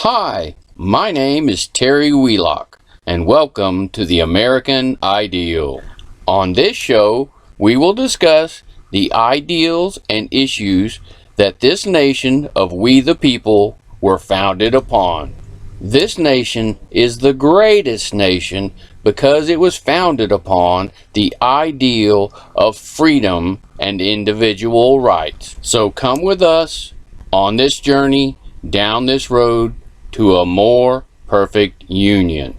Hi, my name is Terry Wheelock, and welcome to the American Ideal. On this show, we will discuss the ideals and issues that this nation of we the people were founded upon. This nation is the greatest nation because it was founded upon the ideal of freedom and individual rights. So come with us on this journey down this road to a more perfect union,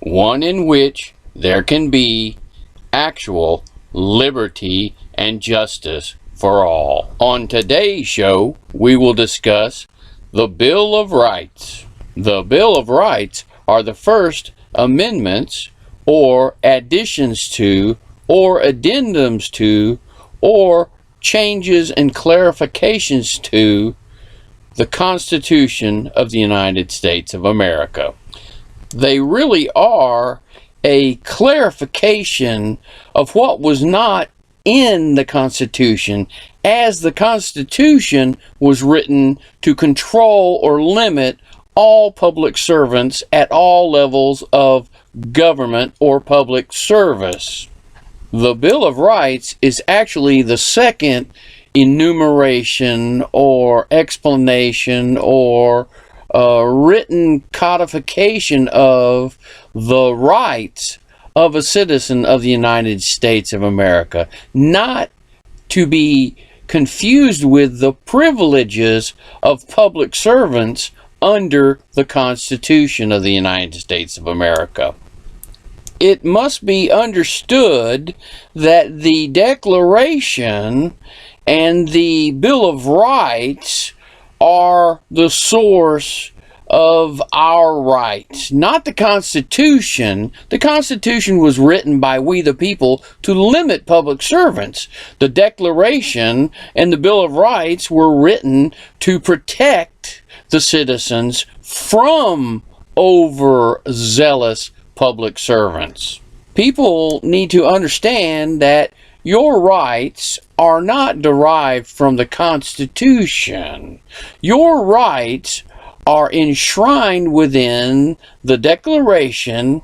one in which there can be actual liberty and justice for all. On today's show, we will discuss the Bill of Rights. The Bill of Rights are the first amendments or additions to or addendums to or changes and clarifications to the Constitution of the United States of America. They really are a clarification of what was not in the Constitution, as the Constitution was written to control or limit all public servants at all levels of government or public service. The Bill of Rights is actually the second enumeration or explanation or written codification of the rights of a citizen of the United States of America, not to be confused with the privileges of public servants under the Constitution of the United States of America. It must be understood that the Declaration and the Bill of Rights are the source of our rights, not the Constitution. The Constitution was written by we the people to limit public servants. The Declaration and the Bill of Rights were written to protect the citizens from overzealous public servants. People need to understand that your rights are not derived from the Constitution. Your rights are enshrined within the Declaration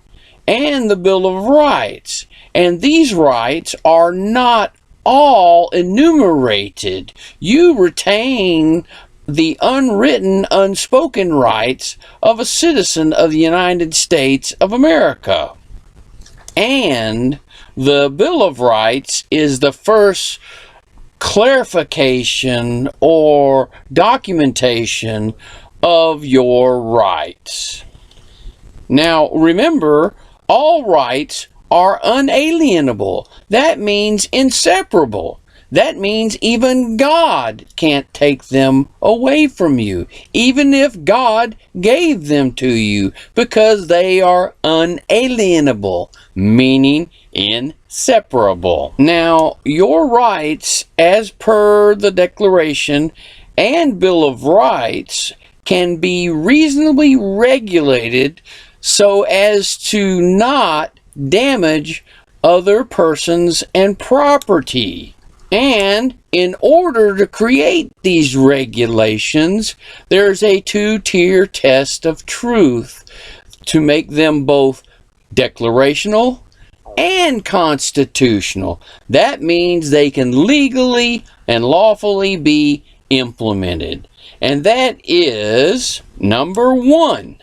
and the Bill of Rights. And these rights are not all enumerated. You retain the unwritten, unspoken rights of a citizen of the United States of America. And the Bill of Rights is the first clarification or documentation of your rights. Now, remember, all rights are unalienable. That means inseparable. That means even God can't take them away from you, even if God gave them to you, because they are unalienable, meaning inseparable. Now, your rights, as per the Declaration and Bill of Rights, can be reasonably regulated so as to not damage other persons and property. And in order to create these regulations, there's a two-tier test of truth to make them both declarational and constitutional. That means they can legally and lawfully be implemented. And that is, number one,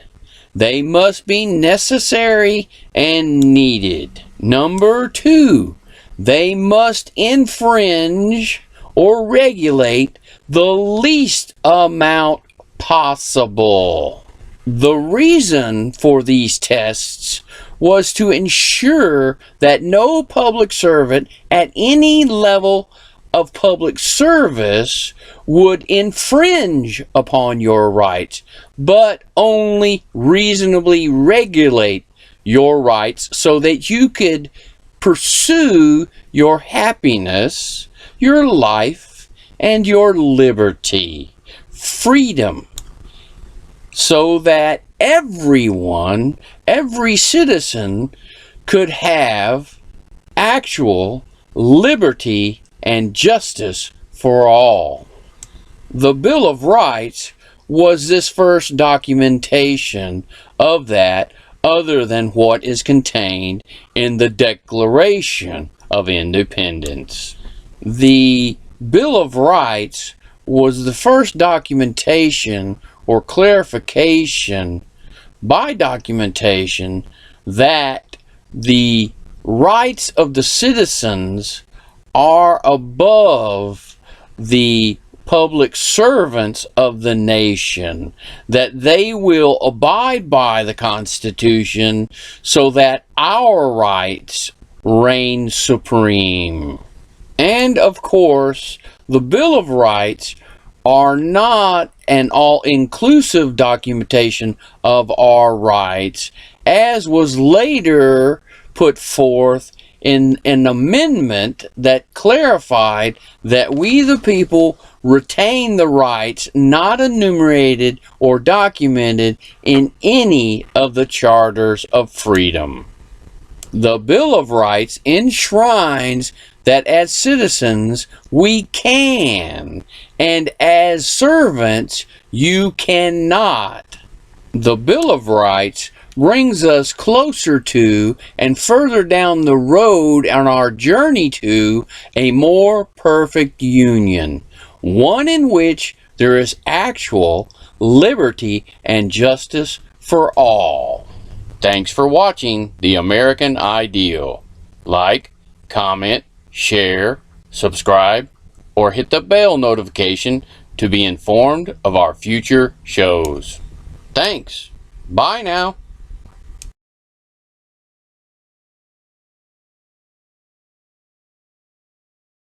they must be necessary and needed. Number two, they must infringe or regulate the least amount possible. The reason for these tests was to ensure that no public servant at any level of public service would infringe upon your rights, but only reasonably regulate your rights so that you could pursue your happiness, your life, and your liberty, freedom, so that everyone, every citizen, could have actual liberty and justice for all. The Bill of Rights was this first documentation of that other than what is contained in the Declaration of Independence. The Bill of Rights was the first documentation or clarification by documentation that the rights of the citizens are above the public servants of the nation, that they will abide by the Constitution so that our rights reign supreme. And of course, the Bill of Rights are not an all-inclusive documentation of our rights, as was later put forth in an amendment that clarified that we the people retain the rights not enumerated or documented in any of the charters of freedom. The Bill of Rights enshrines that as citizens we can, and as servants you cannot. The Bill of Rights brings us closer to and further down the road on our journey to a more perfect union, one in which there is actual liberty and justice for all. Thanks for watching The American Ideal. Like, comment, share, subscribe, or hit the bell notification to be informed of our future shows. Thanks. Bye now.